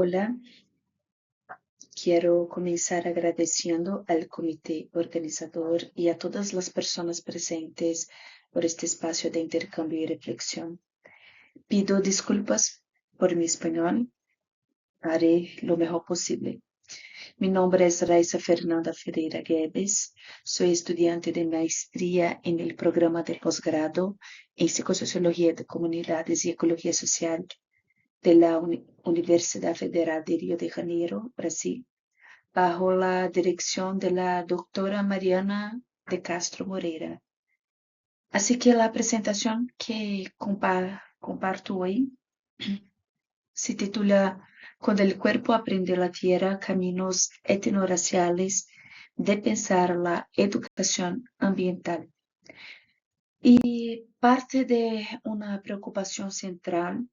Hola, quiero comenzar agradeciendo al comité organizador y a todas las personas presentes por este espacio de intercambio y reflexión. Pido disculpas por mi español, haré lo mejor posible. Mi nombre es Raisa Fernanda Ferreira Guedes, soy estudiante de maestría en el programa de posgrado en Psicosociología de Comunidades y Ecología Social de la Universidad Federal de Río de Janeiro, Brasil, bajo la dirección de la doctora Mariana de Castro Moreira. Así que la presentación que comparto hoy se titula Cuando el cuerpo aprende la tierra, caminos etnoraciales de pensar la educación ambiental. Y parte de una preocupación central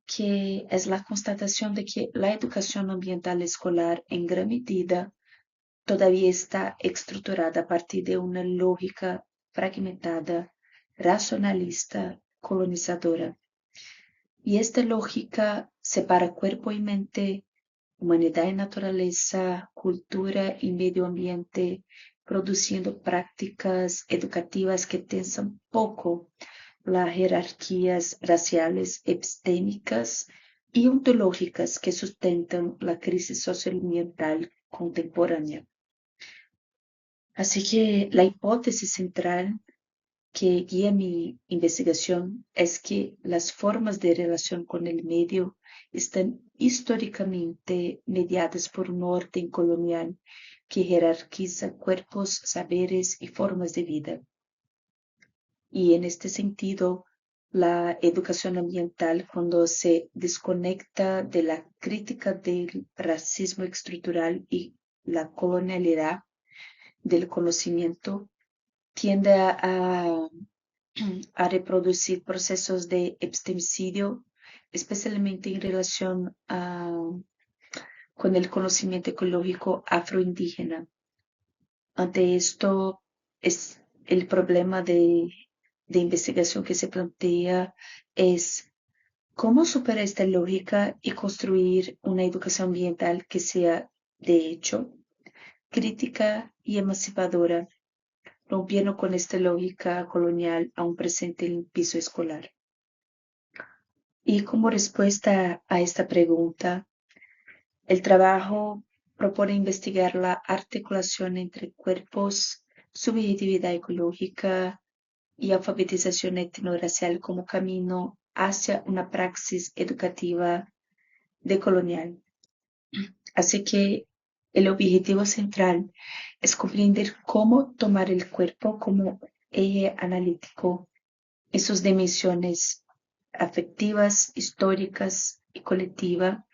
que es la constatación de que la educación ambiental escolar en gran medida todavía está estructurada a partir de una lógica fragmentada, racionalista, colonizadora. Y esta lógica separa cuerpo y mente, humanidad y naturaleza, cultura y medio ambiente, produciendo prácticas educativas que tensan poco las jerarquías raciales epistémicas y ontológicas que sustentan la crisis socioambiental contemporánea. Así que la hipótesis central que guía mi investigación es que las formas de relación con el medio están históricamente mediadas por un orden colonial que jerarquiza cuerpos, saberes y formas de vida. Y en este sentido, la educación ambiental, cuando se desconecta de la crítica del racismo estructural y la colonialidad del conocimiento, tiende a reproducir procesos de epistemicidio, especialmente en relación con el conocimiento ecológico afroindígena. Ante esto, es el problema de investigación que se plantea es cómo superar esta lógica y construir una educación ambiental que sea, de hecho, crítica y emancipadora, rompiendo con esta lógica colonial aún presente en el piso escolar. Y como respuesta a esta pregunta, el trabajo propone investigar la articulación entre cuerpos, subjetividad ecológica y alfabetización etnorracial como camino hacia una praxis educativa decolonial. Así que el objetivo central es comprender cómo tomar el cuerpo como eje analítico en sus dimensiones afectivas, históricas y colectiva,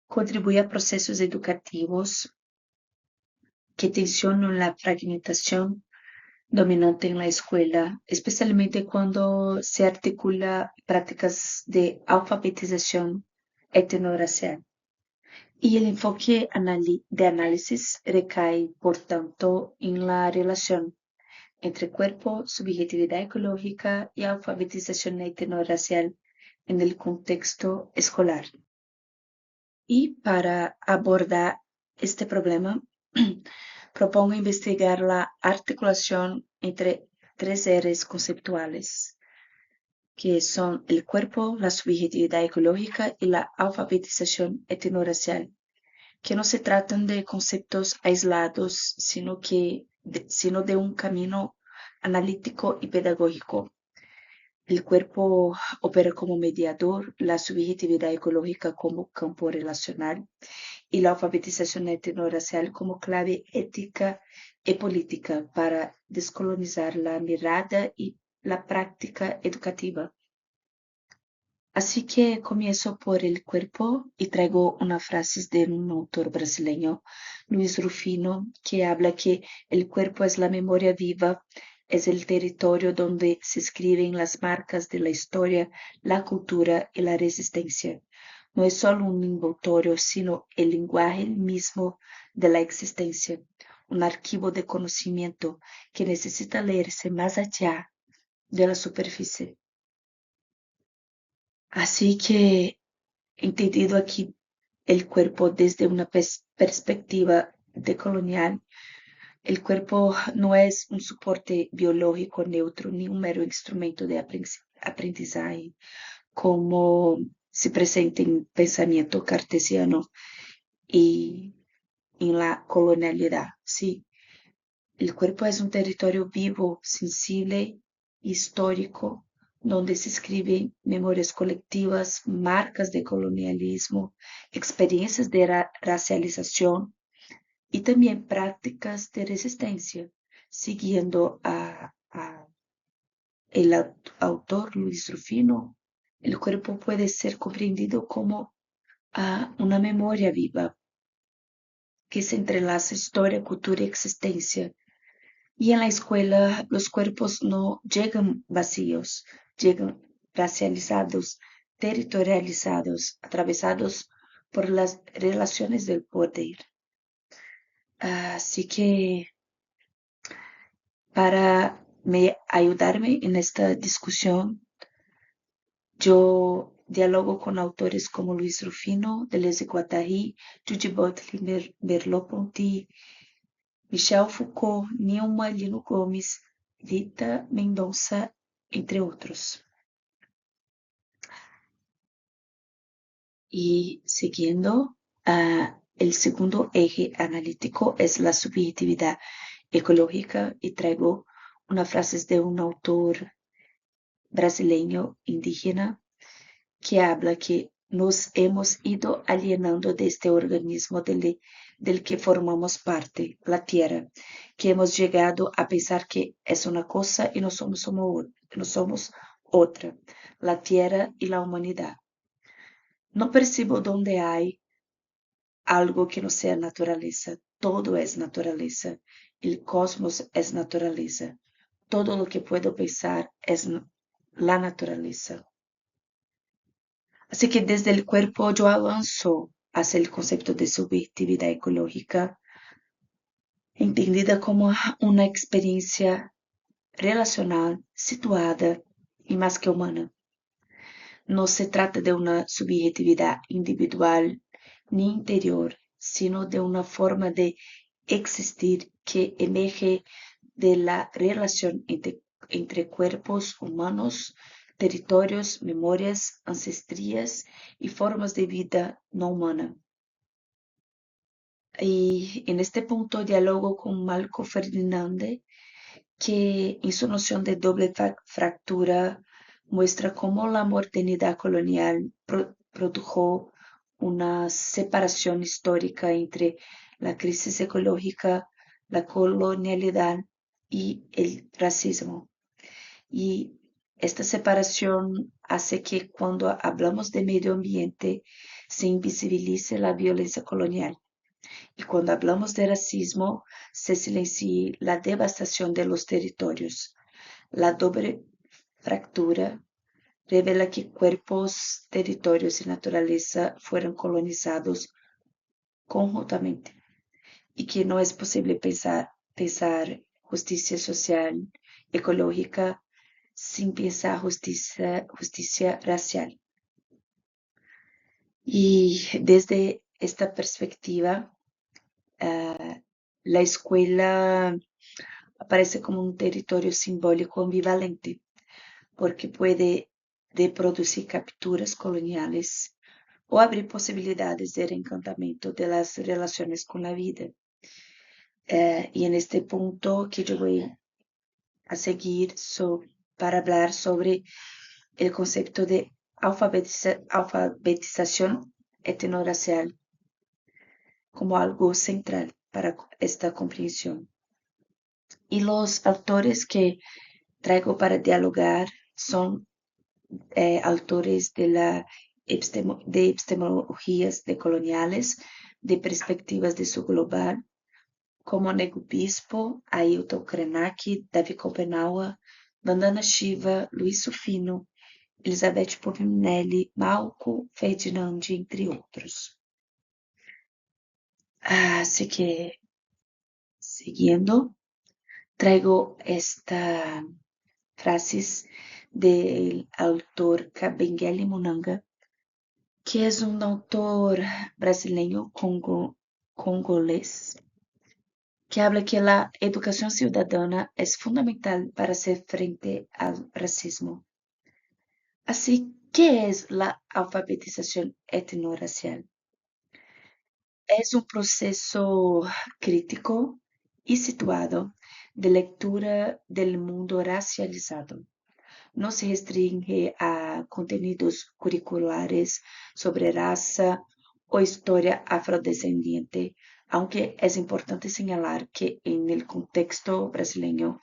contribuye a procesos educativos que tensionan la fragmentación dominante en la escuela, especialmente cuando se articula prácticas de alfabetización etnorracial. Y el enfoque de análisis recae, por tanto, en la relación entre cuerpo, subjetividad ecológica y alfabetización etnorracial en el contexto escolar. Y para abordar este problema, propongo investigar la articulación entre tres ejes conceptuales, que son el cuerpo, la subjetividad ecológica y la alfabetización etnorracial, que no se tratan de conceptos aislados, sino de un camino analítico y pedagógico. El cuerpo opera como mediador, la subjetividad ecológica como campo relacional y la alfabetización etnorracial como clave ética y política para descolonizar la mirada y la práctica educativa. Así que comienzo por el cuerpo y traigo una frase de un autor brasileño, Luis Rufino, que habla que el cuerpo es la memoria viva, es el territorio donde se escriben las marcas de la historia, la cultura y la resistencia. No es solo un envoltorio, sino el lenguaje mismo de la existencia, un archivo de conocimiento que necesita leerse más allá de la superficie. Así que, entendido aquí el cuerpo desde una perspectiva decolonial. El cuerpo no es un soporte biológico neutro ni un mero instrumento de aprendizaje, como se presenta en pensamiento cartesiano y en la colonialidad. Sí, el cuerpo es un territorio vivo, sensible, histórico, donde se escriben memorias colectivas, marcas de colonialismo, experiencias de racialización y también prácticas de resistencia, siguiendo a el autor Luis Rufino. El cuerpo puede ser comprendido como una memoria viva que se entrelaza historia, cultura y existencia. Y en la escuela los cuerpos no llegan vacíos, llegan racializados, territorializados, atravesados por las relaciones del poder. Así que para ayudarme en esta discusión, yo dialogo con autores como Luis Rufino, Deleuze y Guattari, Judy Butler, Merleau-Ponty, Michel Foucault, Nilma Lino Gomes, Rita Mendonça, entre otros. Y siguiendo, el segundo eje analítico es la subjetividad ecológica y traigo unas frases de un autor brasileño indígena que habla que nos hemos ido alienando de este organismo del que formamos parte, la tierra, que hemos llegado a pensar que es una cosa y no somos otra, la tierra y la humanidad. No percibo donde hay algo que no sea naturaleza. Todo es naturaleza. El cosmos es naturaleza. Todo lo que puedo pensar es la naturaleza. Así que desde el cuerpo yo avanzo hacia el concepto de subjetividad ecológica, entendida como una experiencia relacional, situada y más que humana. No se trata de una subjetividad individual ni interior, sino de una forma de existir que emerge de la relación entre cuerpos humanos, territorios, memorias, ancestrías y formas de vida no humana. Y en este punto dialogo con Malco Ferdinande, que en su noción de doble fractura muestra cómo la modernidad colonial produjo una separación histórica entre la crisis ecológica, la colonialidad y el racismo. Y esta separación hace que cuando hablamos de medio ambiente se invisibilice la violencia colonial. Y cuando hablamos de racismo, se silencia la devastación de los territorios. La doble fractura revela que cuerpos, territorios y naturaleza fueron colonizados conjuntamente y que no es posible pensar justicia social, ecológica, sin pensar justicia racial. Y desde esta perspectiva, la escuela aparece como un territorio simbólico ambivalente, porque puede reproducir capturas coloniales o abrir posibilidades de reencantamiento de las relaciones con la vida. Y en este punto que yo voy a seguir para hablar sobre el concepto de alfabetización etnorracial como algo central para esta comprensión. Y los autores que traigo para dialogar son autores de epistemologías decoloniales, de perspectivas de subglobal, como Nego Bispo, Ailton Krenak, Davi Kopenauer, Vandana Shiva, Luiz Sufino, Elizabeth Povinelli, Malco Ferdinand, entre outros. Así que, siguiendo, traigo esta frases del autor Kabengele Munanga, que es un autor brasileño congolés, que habla que la educación ciudadana es fundamental para hacer frente al racismo. Así, ¿qué es la alfabetización etnorracial? Es un proceso crítico y situado de lectura del mundo racializado. No se restringe a contenidos curriculares sobre raza o historia afrodescendiente, aunque es importante señalar que en el contexto brasileño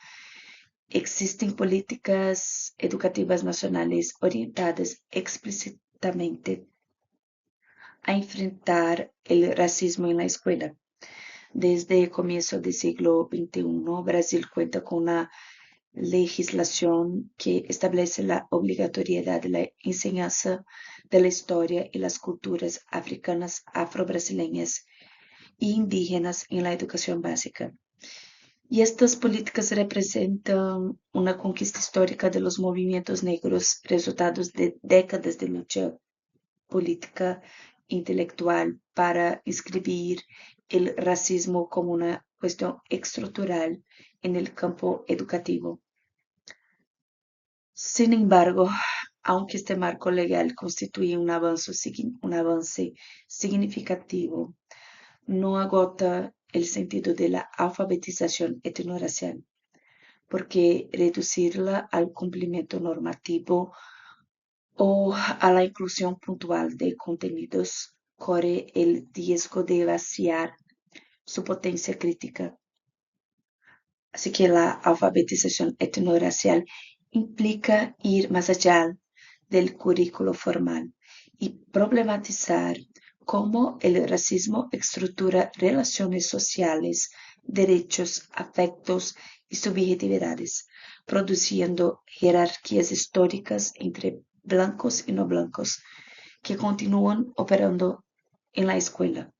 existen políticas educativas nacionales orientadas explícitamente a enfrentar el racismo en la escuela. Desde el comienzo del siglo XXI, Brasil cuenta con una legislación que establece la obligatoriedad de la enseñanza de la historia y las culturas africanas, afro-brasileñas e indígenas en la educación básica. Y estas políticas representan una conquista histórica de los movimientos negros, resultados de décadas de lucha política intelectual para inscribir el racismo como una cuestión estructural en el campo educativo. Sin embargo, aunque este marco legal constituye un avance significativo, no agota el sentido de la alfabetización etnorracial, porque reducirla al cumplimiento normativo o a la inclusión puntual de contenidos corre el riesgo de vaciar su potencia crítica. Así que la alfabetización etnorracial implica ir más allá del currículo formal y problematizar cómo el racismo estructura relaciones sociales, derechos, afectos y subjetividades, produciendo jerarquías históricas entre blancos y no blancos que continúan operando en la escuela.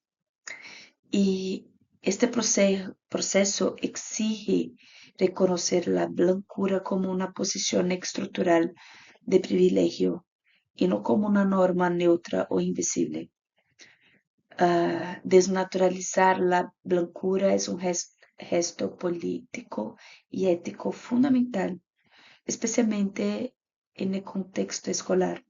Y este proceso exige reconocer la blancura como una posición estructural de privilegio y no como una norma neutra o invisible. Desnaturalizar la blancura es un gesto político y ético fundamental, especialmente en el contexto escolar.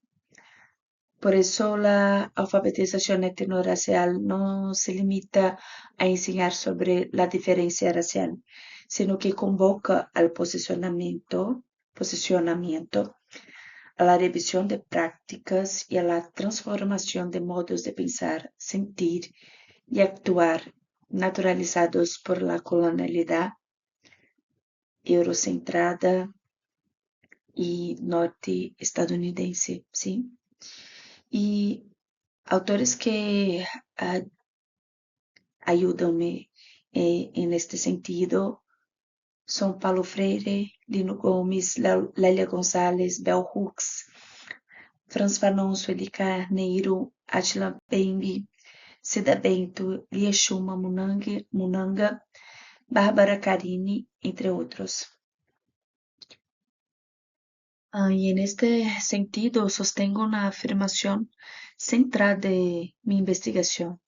Por eso la alfabetización etnorracial no se limita a enseñar sobre la diferencia racial, sino que convoca al posicionamiento, a la revisión de prácticas y a la transformación de modos de pensar, sentir y actuar naturalizados por la colonialidad eurocentrada y norte-estadounidense, ¿sí? Y autores que ah, ayúdanme en este sentido son Paulo Freire, Lino Gomes, Lélia Gonzalez, Bell Hooks, Franz Fanon, Sueli Carneiro, Attila Bembe, Cida Bento, Lia Shuma Munanga, Bárbara Carini, entre otros. Y en este sentido sostengo una afirmación central de mi investigación.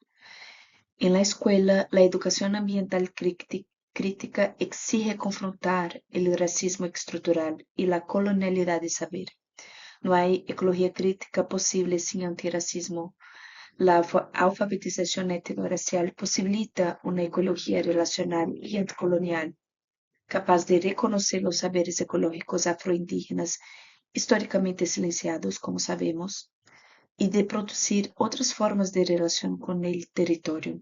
En la escuela, la educación ambiental crítica exige confrontar el racismo estructural y la colonialidad de saber. No hay ecología crítica posible sin antirracismo. La alfabetización etnorracial posibilita una ecología relacional y anticolonial, capaz de reconocer los saberes ecológicos afroindígenas históricamente silenciados, como sabemos, y de producir otras formas de relación con el territorio.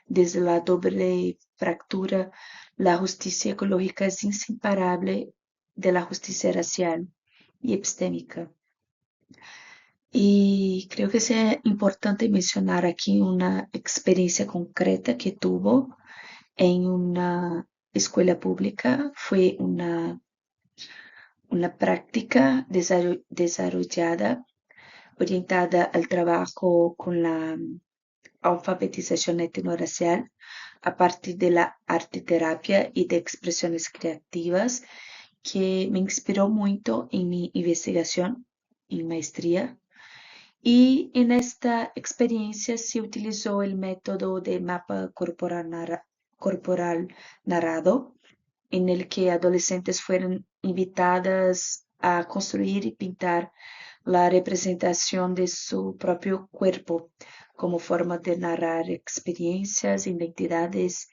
Desde la doble fractura, la justicia ecológica es inseparable de la justicia racial y epistémica. Y creo que es importante mencionar aquí una experiencia concreta que tuvo en una escuela pública. Fue una práctica desarrollada, orientada al trabajo con la alfabetización etnorracial a partir de la arteterapia y de expresiones creativas que me inspiró mucho en mi investigación en maestría Y en esta experiencia se utilizó el método de mapa corporal narrado, en el que adolescentes fueron invitadas a construir y pintar la representación de su propio cuerpo como forma de narrar experiencias, identidades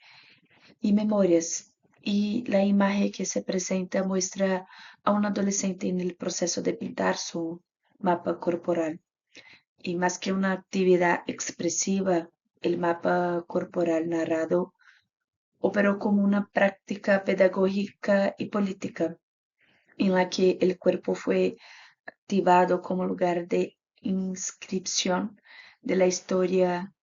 y memorias. Y la imagen que se presenta muestra a un adolescente en el proceso de pintar su mapa corporal. Y más que una actividad expresiva, el mapa corporal narrado operó como una práctica pedagógica y política, en la que el cuerpo fue activado como lugar de inscripción de la historia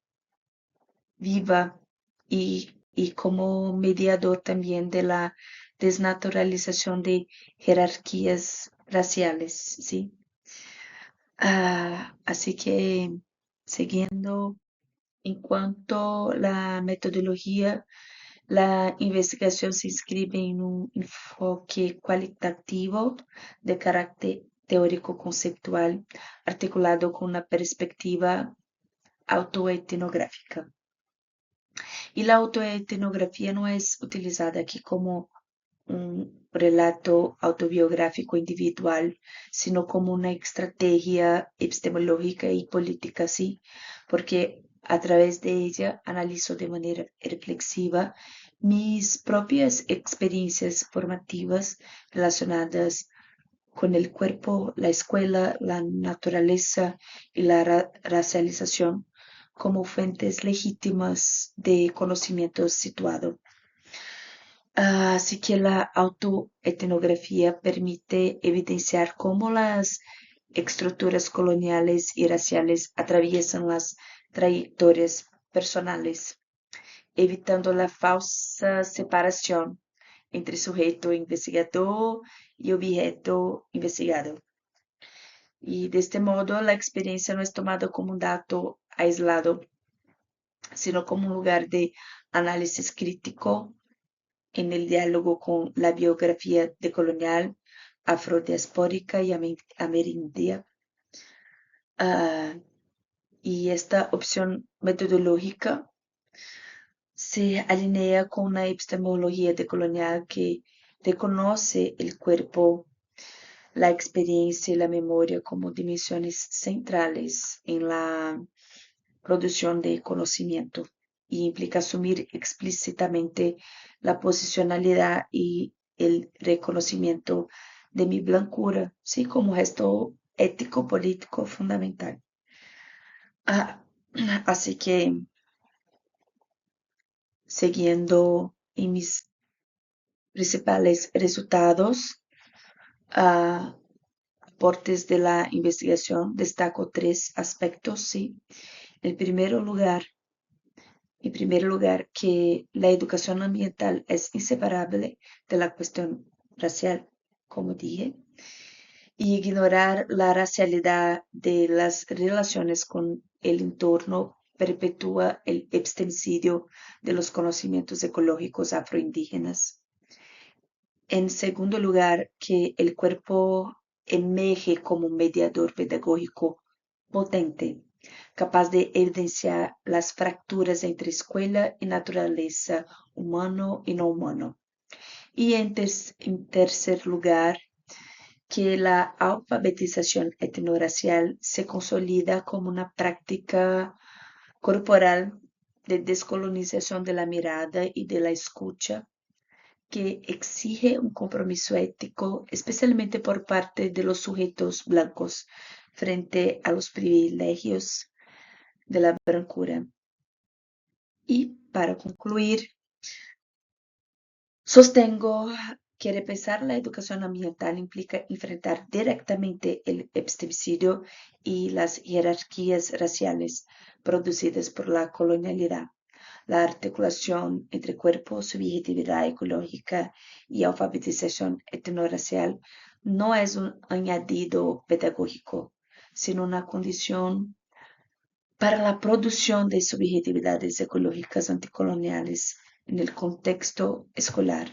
viva y como mediador también de la desnaturalización de jerarquías raciales, ¿sí? Así que, siguiendo, en cuanto a la metodología, la investigación se inscribe en un enfoque cualitativo de carácter teórico-conceptual, articulado con una perspectiva autoetnográfica. Y la autoetnografía no es utilizada aquí como un relato autobiográfico individual, sino como una estrategia epistemológica y política, sí, porque a través de ella analizo de manera reflexiva mis propias experiencias formativas relacionadas con el cuerpo, la escuela, la naturaleza y la racialización como fuentes legítimas de conocimiento situado. Así que la autoetnografía permite evidenciar cómo las estructuras coloniales y raciales atraviesan las trayectorias personales, evitando la falsa separación entre sujeto investigador y objeto investigado. Y de este modo, la experiencia no es tomada como un dato aislado, sino como un lugar de análisis crítico en el diálogo con la biografía decolonial, afrodiaspórica y amerindia. Y esta opción metodológica se alinea con una epistemología decolonial que reconoce el cuerpo, la experiencia y la memoria como dimensiones centrales en la producción de conocimiento y implica asumir explícitamente la posicionalidad y el reconocimiento de mi blancura, sí, como gesto ético político fundamental. Ah, así que, siguiendo en mis principales resultados, aportes de la investigación, destaco tres aspectos, sí. En primer lugar, que la educación ambiental es inseparable de la cuestión racial, como dije, y ignorar la racialidad de las relaciones con el entorno perpetúa el epistemicidio de los conocimientos ecológicos afroindígenas. En segundo lugar, que el cuerpo emerge como un mediador pedagógico potente, capaz de evidenciar las fracturas entre escuela y naturaleza, humano y no humano. Y en tercer lugar, que la alfabetización etnorracial se consolida como una práctica corporal de descolonización de la mirada y de la escucha, que exige un compromiso ético, especialmente por parte de los sujetos blancos frente a los privilegios de la blancura. Y para concluir, sostengo que repensar la educación ambiental implica enfrentar directamente el epistemicidio y las jerarquías raciales producidas por la colonialidad. La articulación entre cuerpo, subjetividad ecológica y alfabetización etnorracial no es un añadido pedagógico, sino una condición para la producción de subjetividades ecológicas anticoloniales en el contexto escolar.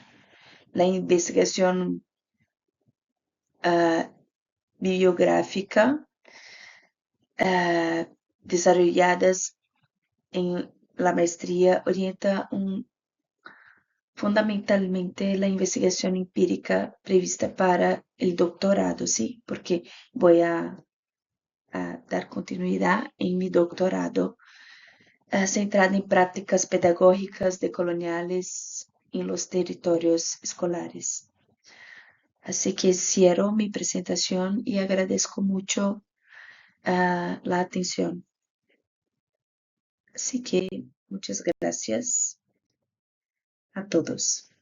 La investigación bibliográfica ah, desarrolladas en la maestría orienta fundamentalmente la investigación empírica prevista para el doctorado, ¿sí? Porque voy a dar continuidad en mi doctorado centrada en prácticas pedagógicas decoloniales en los territorios escolares. Así que cierro mi presentación y agradezco mucho la atención. Así que muchas gracias a todos.